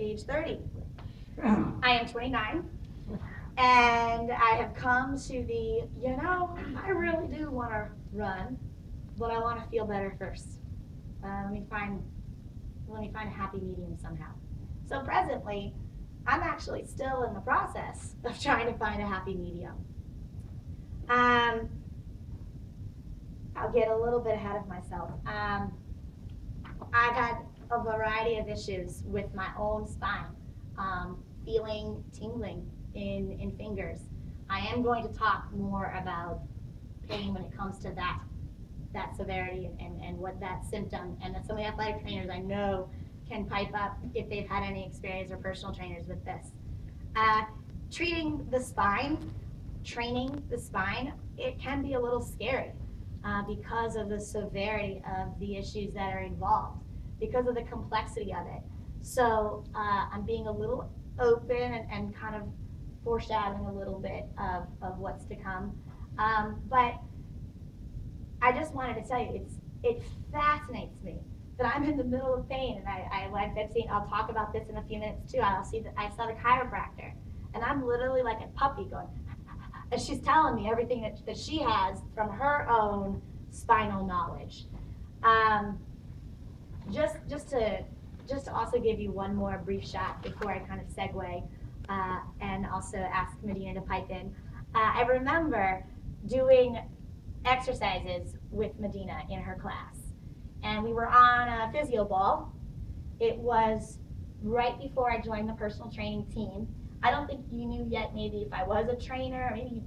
age 30. I am 29, and I have come to the, I really do want to run, but I want to feel better first. Let me find a happy medium somehow. So presently, I'm actually still in the process of trying to find a happy medium. I'll get a little bit ahead of myself. I've had a variety of issues with my own spine, feeling tingling in fingers. I am going to talk more about pain when it comes to that severity and what that symptom, and some of the athletic trainers I know can pipe up if they've had any experience, or personal trainers with this. Training the spine, it can be a little scary because of the severity of the issues that are involved, because of the complexity of it. So I'm being a little open and kind of foreshadowing a little bit of what's to come. But I just wanted to tell you, it fascinates me that I'm in the middle of pain, and I'll talk about this in a few minutes too. I saw the chiropractor, and I'm literally like a puppy going, and she's telling me everything that she has from her own spinal knowledge. Just to also give you one more brief shot before I kind of segue, and also ask Medina to pipe in. I remember doing exercises with Medina in her class, and we were on a physio ball. It was right before I joined the personal training team. I don't think you knew yet maybe if I was a trainer, or maybe you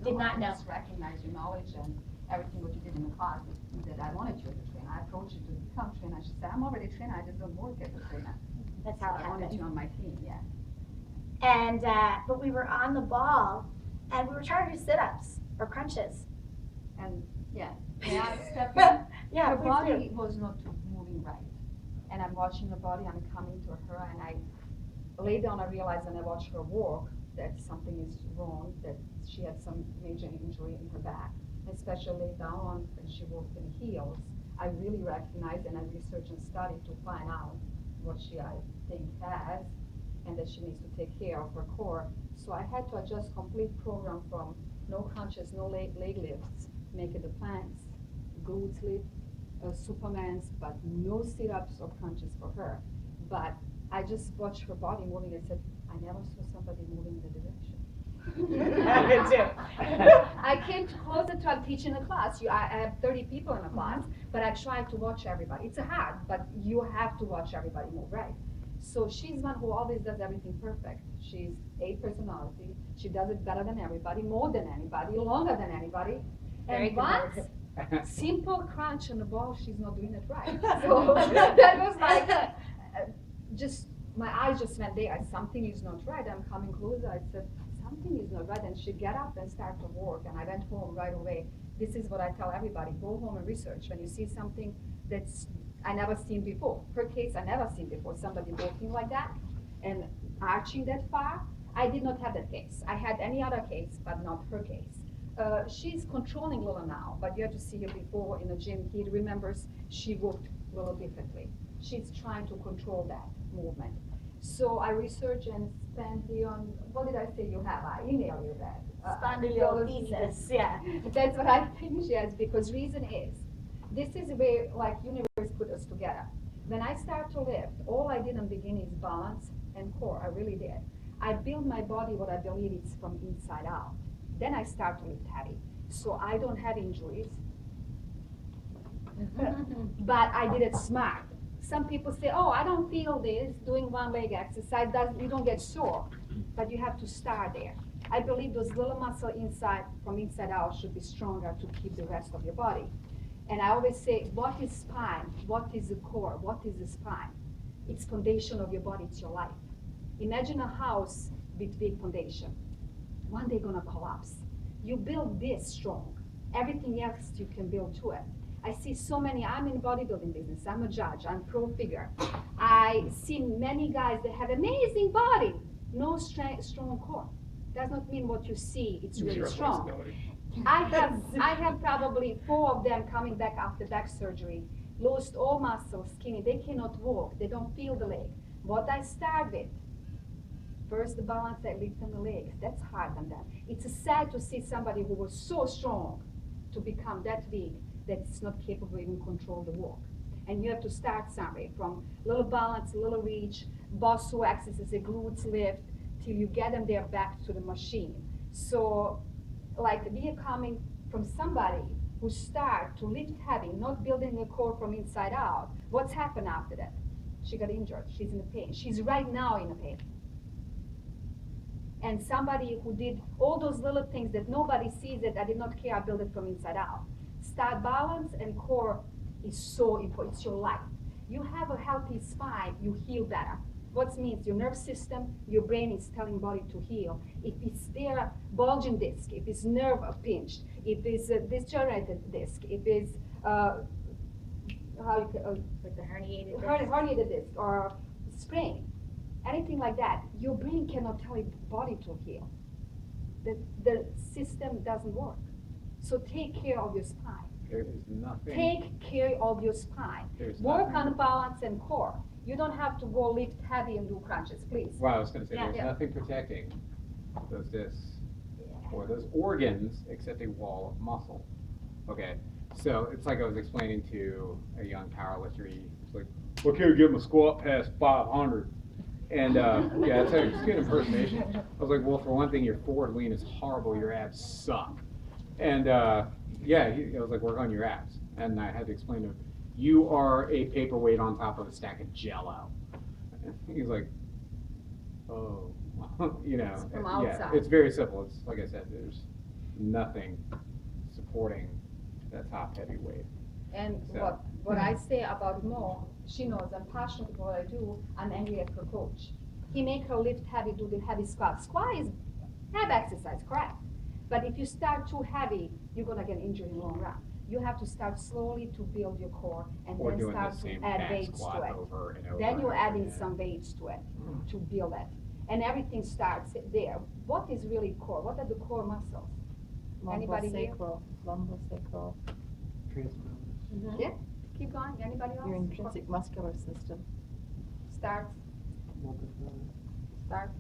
did not know. I just recognize your knowledge and everything what you did in the class that I wanted you to train. I approached you to become trainer. She said, I'm already a trainer, I just don't work as a trainer. That's how it I wanted happened. you on my team, yeah. And but we were on the ball, and we were trying to do sit-ups or crunches. And yeah, may I step in? Yeah, her please body do. was not moving right. And I'm watching her body, I'm coming to her, and I lay down, I realized when I watched her walk that something is wrong, that she had some major injury in her back, especially down when she walked in heels. I really recognized, and I researched and studied to find out what she, I think, has, and that she needs to take care of her core. So I had to adjust complete program from no crunches, no leg lifts, make it the planks, glutes lift, Supermans, but no sit-ups or crunches for her. But I just watched her body moving and said, I never saw somebody moving in the direction. I did too. I came closer to teaching a class. I have 30 people in a class, but I try to watch everybody. It's hard, but you have to watch everybody move, right? So she's one who always does everything perfect. She's a personality. She does it better than everybody, more than anybody, longer than anybody. And once simple crunch on the ball, she's not doing it right. So that was like, just my eyes just went there. Something is not right. I'm coming closer. I said, something is not right. And she get up and start to work. And I went home right away. This is what I tell everybody: go home and research. When you see something that's I never seen before. Her case I never seen before. Somebody walking like that and arching that far. I did not have that case. I had any other case, but not her case. She's controlling a little now, but you have to see her before in the gym. He remembers she walked a little differently. She's trying to control that movement. So I researched and spent on, what did I say you have? I emailed you that. Spondylolisthesis, yeah. That's what I think she has, because reason is, this is where like universe put us together. When I start to lift, all I did in the beginning is balance and core. I really did. I build my body what I believe it's from inside out. Then I start to lift heavy. So I don't have injuries. But I did it smart. Some people say, oh, I don't feel this, doing one leg exercise, you don't get sore. But you have to start there. I believe those little muscles inside, from inside out, should be stronger to keep the rest of your body. And I always say, what is spine? What is the core? What is the spine? It's foundation of your body, it's your life. Imagine a house with big foundation. One day gonna collapse. You build this strong. Everything else you can build to it. I see so many, I'm in bodybuilding business, I'm a judge, I'm pro figure. I see many guys that have amazing body, no strong core. Does not mean what you see, it's really strong. I have probably 4 of them coming back after back surgery, lost all muscle, skinny, they cannot walk, they don't feel the leg. What I start with, first the balance I lift on the legs, that's hard on them. It's sad to see somebody who was so strong to become that weak that it's not capable even control the walk. And you have to start somewhere from little balance, little reach, bosu exercises, glutes lift, till you get them there back to the machine. So like we are coming from somebody who start to lift heavy, not building a core from inside out. What's happened after that? She got injured, she's in the pain. She's right now in the pain. And somebody who did all those little things that nobody sees that I did not care, I built it from inside out. Start balance and core is so important, it's your life. You have a healthy spine, you heal better. What means your nerve system, your brain is telling body to heal. If it's there, bulging disc, if it's nerve pinched, if it's a degenerated disc, if it's Like the herniated. herniated disc or sprain, anything like that, your brain cannot tell your body to heal. The system doesn't work. So take care of your spine. There is nothing. Take care of your spine. There's Work nothing. on balance and core. You don't have to go lift heavy and do crunches, please. Well, I was going to say, Yeah, there's yeah. nothing protecting those discs or those organs except a wall of muscle. Okay, so it's like I was explaining to a young powerlifter. He's like, "I can't get my squat past 500." And yeah, it's a good impersonation. I was like, "Well, for one thing, your forward lean is horrible. Your abs suck." And yeah, I was like, "Work on your abs." And I had to explain to him, "You are a paperweight on top of a stack of Jell-O." And he's like, "Oh." You know, From yeah, outside. it's very simple. It's like I said, there's nothing supporting that top heavy weight. And So. what I say about Mo, she knows I'm passionate about what I do. I'm angry at her coach. He make her lift heavy, do the heavy squat. Squat is heavy exercise, correct? But if you start too heavy, you're gonna get injured in the long run. You have to start slowly to build your core and Or then doing the start same to add back weights squat to it. over and over. Then and you're over adding again. some weights to it to build it. And everything starts there. What is really core? What are the core muscles? Anybody here? Lumbosacral, Yeah, keep going. Anybody else? your intrinsic muscular system. Start. Start.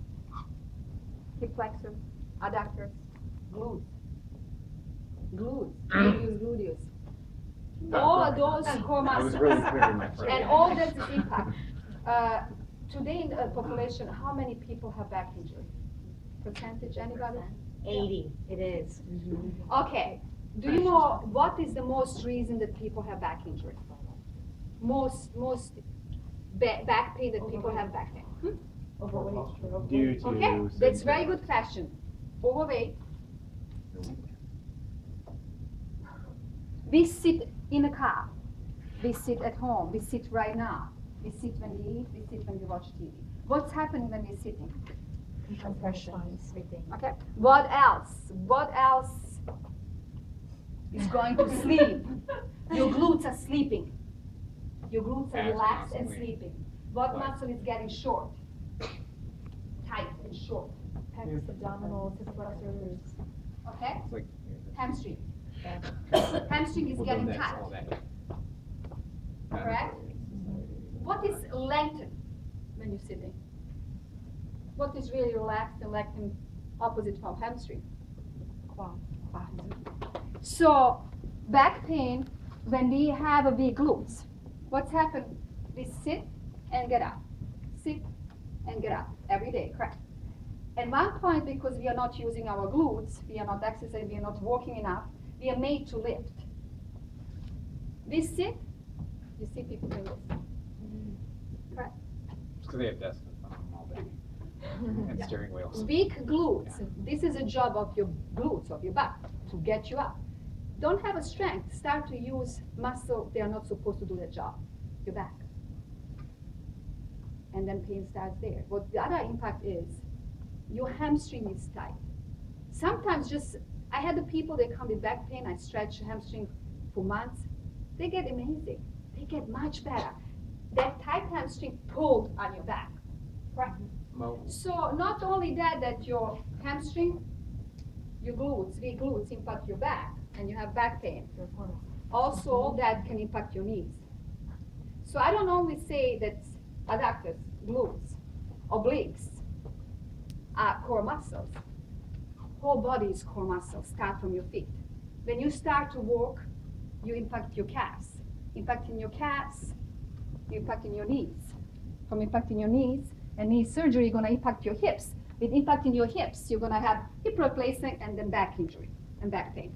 Hip flexor, adductors, glutes. Glutes, gluteus. All of those core I was muscles. really clear, my friend. And all that's impact. Today in the population, how many people have back injury? Percentage, anybody? 80, it is. Okay, do you know what is the most reason that people have back injury? Most back pain that people have back pain? Due to Okay, that's very symptoms. good question. Overweight. We sit in a car. We sit at home. We sit right now. We sit when we eat. We sit when we watch TV. What's happening when we're sitting? Compression. Sleeping. Okay. What else? What else is going to sleep? Your glutes are sleeping. Your glutes are Abs relaxed and constantly. sleeping. What Right. muscle is getting short? Tight and short. Pecs, abdominals, hip flexors. Okay? It's like, Hamstring. Hamstring is we'll getting build next, tight. all that. Correct? What is lengthened when you're sitting? What is really relaxed and lengthened opposite from hamstring? Quad. So back pain, when we have a big glutes, what's happened? We sit and get up. Sit and get up every day, correct? At one point, because we are not using our glutes, we are not exercising, we are not walking enough, we are made to lift. We sit, you see people doing this. Correct. It's because they have desks in front of them all day. And Yeah. steering wheels. Big glutes. This is a job of your glutes, of your back, to get you up. Don't have a strength. Start to use muscle. They are not supposed to do that job. Your back. And then pain starts there. What the other impact is, your hamstring is tight. Sometimes just, I had the people that come with back pain, I stretch hamstring for months. They get amazing. They get much better. That tight hamstring pulled on your back. Right? So not only that your hamstring, your glutes, big glutes impact your back and you have back pain. Also that can impact your knees. So I don't only say that adductors, glutes, obliques, core muscles. Whole body is core muscles, start from your feet. When you start to walk, you impact your calves. Impacting your calves, you impacting your knees. From impacting your knees, and knee surgery, you're gonna impact your hips. With impacting your hips, you're gonna have hip replacement and then back injury and back pain.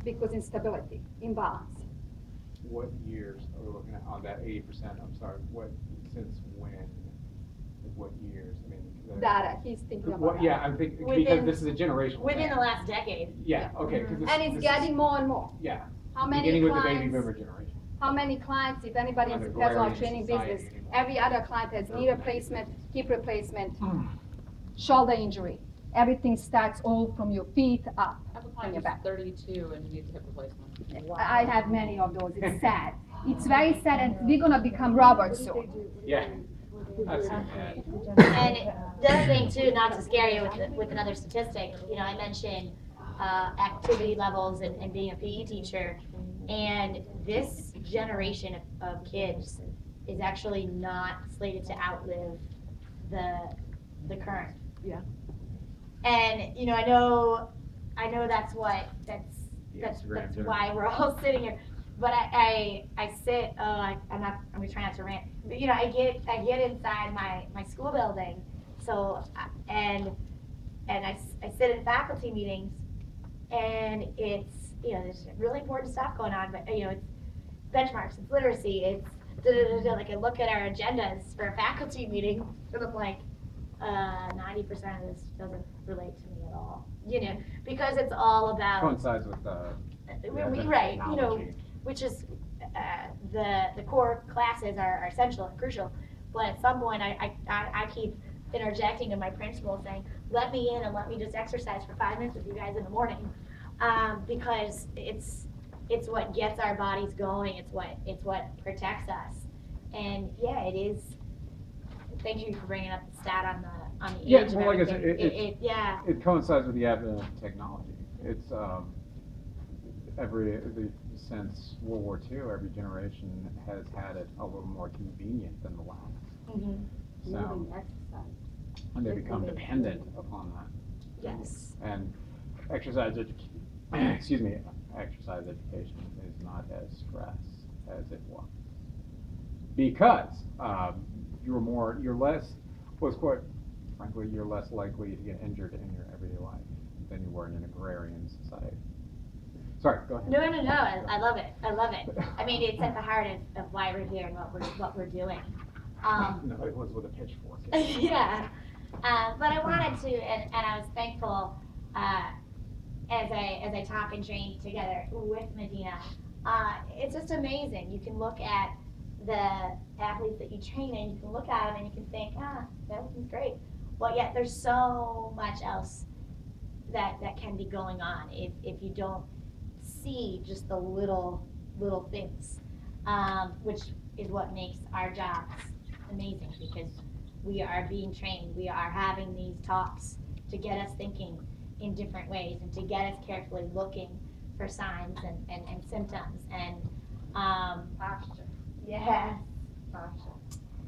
Because instability, imbalance. What years are we looking at on that 80%? I'm sorry, since when? Like what years? I mean, Data, he's thinking about that. Yeah, I'm thinking, because Within- this is a generational Within thing. the last decade. Yeah, okay. 'Cause this- And it's this getting is- more and more. Yeah, How many beginning with the baby clients, boomer generation. how many clients, if anybody Under has our agrarian training society business, anymore. every other client has knee replacement, hip replacement, shoulder injury. Everything starts all from your feet up I have a on client your who's back. 32 and needs hip replacement. I have many of those, it's sad. It's very sad, and we're gonna become robots soon. Yeah. That's sad. And the other thing too, not to scare you with another statistic, I mentioned activity levels and being a PE teacher, and this generation of kids is actually not slated to outlive the current. Yeah. And I know that's Instagram why we're all sitting here. But I sit. I'm gonna try not to rant. But I get inside my school building. So and I sit in faculty meetings, and it's there's really important stuff going on. But it's benchmarks, it's literacy, it's like I look at our agendas for a faculty meeting, and I'm like, 90% of this doesn't relate to me at all. Because it's all about Coincides with right. technology. Which is the core classes are essential and crucial, but at some point I keep interjecting to my principal saying, let me in and let me just exercise for 5 minutes with you guys in the morning, because it's what gets our bodies going. It's what protects us, and yeah, it is. Thank you for bringing up the stat on the Yeah, age of well, like I said, everything. it coincides with the advent of technology. It's since World War II, every generation has had it a little more convenient than the last. Mhm. So, and they become dependent upon that. Yes. And exercise education is not as stressed as it was, because you're less likely to get injured in your everyday life than you were in an agrarian society. Sorry, go ahead. No. I love it. I mean, it's at the heart of why we're here and what we're doing. No, it was with a pitchfork. Yeah. But I wanted to, and I was thankful as I talk and train together with Medina. It's just amazing. You can look at the athletes that you train, and you can look at them and you can think, that was great. Well, yet there's so much else that can be going on if you don't see just the little things, which is what makes our jobs amazing, because we are being trained, we are having these talks to get us thinking in different ways and to get us carefully looking for signs and symptoms and Posture. yeah.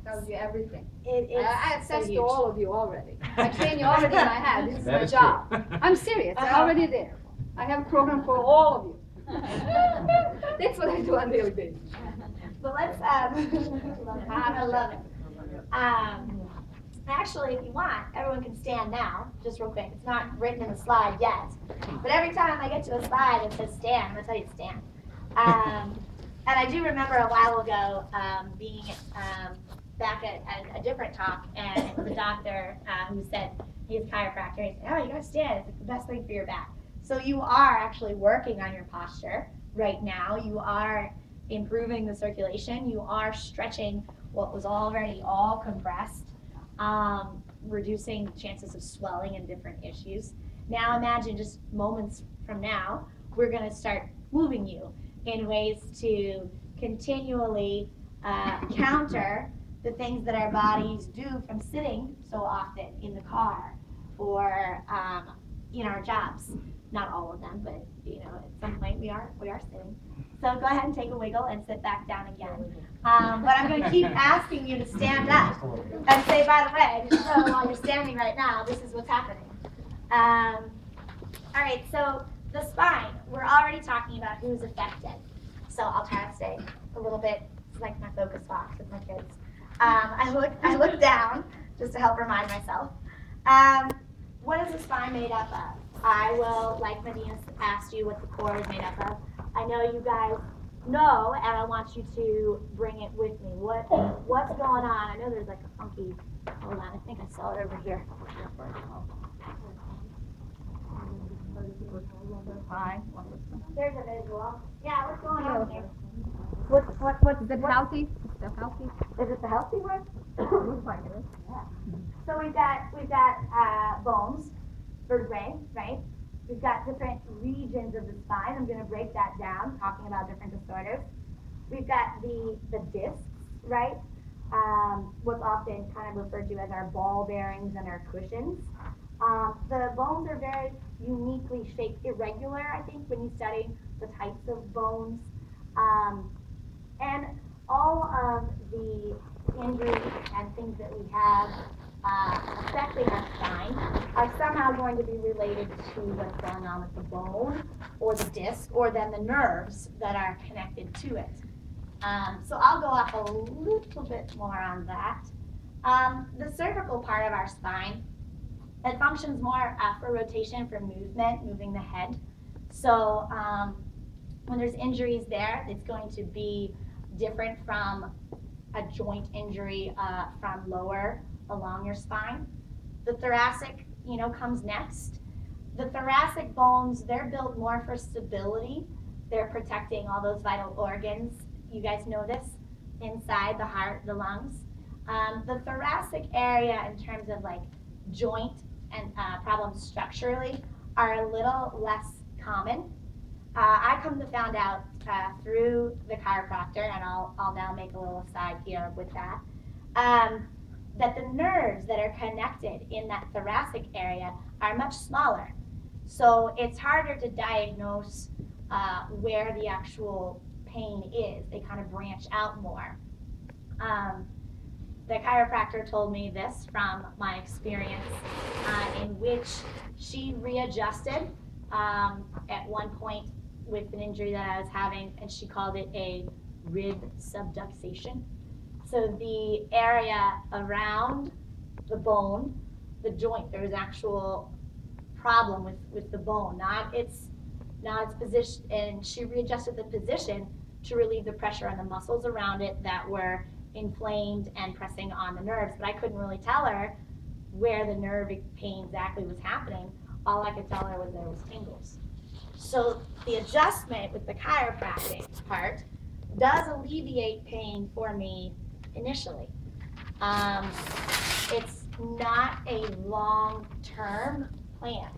Tells you everything. It's I so access to huge. all of you already. I train you already in my head. This is That my is job. true. I'm serious. I'm already there. I have a program for all of you. That's what I do on a daily basis. But let's I love it. Actually, if you want, everyone can stand now, just real quick. It's not written in the slide yet. But every time I get to a slide that says stand, I'm going to tell you to stand. And I do remember a while ago being back at a different talk, and it was a doctor who said, he's a chiropractor, he said, you got to stand. It's like the best thing for your back. So you are actually working on your posture right now. You are improving the circulation. You are stretching what was already all compressed, reducing chances of swelling and different issues. Now imagine just moments from now, we're going to start moving you in ways to continually counter the things that our bodies do from sitting so often in the car or in our jobs. Not all of them, but at some point we are sitting. So go ahead and take a wiggle and sit back down again. But I'm going to keep asking you to stand up and say, by the way, I didn't know while you're standing right now, this is what's happening. All right, so the spine, we're already talking about who's affected. So I'll try to stay a little bit, it's like my focus box with my kids. I look down just to help remind myself. What is the spine made up of? I will, like Medina asked you what the core is made up of. I know you guys know, and I want you to bring it with me. What's going on? I know there's like a funky, hold on, I think I saw it over here. There's a visual. Yeah, what's going on here? Is it healthy? Is it healthy? Is it the healthy one? Looks like it. So we've got bones, vertebrae, right? We've got different regions of the spine. I'm going to break that down, talking about different disorders. We've got the discs, right? What's often kind of referred to as our ball bearings and our cushions. The bones are very uniquely shaped, irregular, I think, when you study the types of bones. And all of the injuries and things that we have affecting our spine are somehow going to be related to what's going on with the bone or the disc or then the nerves that are connected to it. So I'll go up a little bit more on that. The cervical part of our spine, it functions more for rotation, for movement, moving the head. So when there's injuries there, it's going to be different from a joint injury from lower along your spine. The thoracic, comes next. The thoracic bones, they're built more for stability. They're protecting all those vital organs. You guys know this, inside the heart, the lungs. The thoracic area in terms of like joint and problems structurally are a little less common. I come to find out through the chiropractor, and I'll now make a little aside here with that, that the nerves that are connected in that thoracic area are much smaller. So it's harder to diagnose where the actual pain is. They kind of branch out more. The chiropractor told me this from my experience in which she readjusted at one point with an injury that I was having, and she called it a rib subluxation. So the area around the bone, the joint, there was actual problem with the bone, not its position, and she readjusted the position to relieve the pressure on the muscles around it that were inflamed and pressing on the nerves. But I couldn't really tell her where the nerve pain exactly was happening. All I could tell her was there was tingles. So the adjustment with the chiropractic part does alleviate pain for me initially. It's not a long-term plan.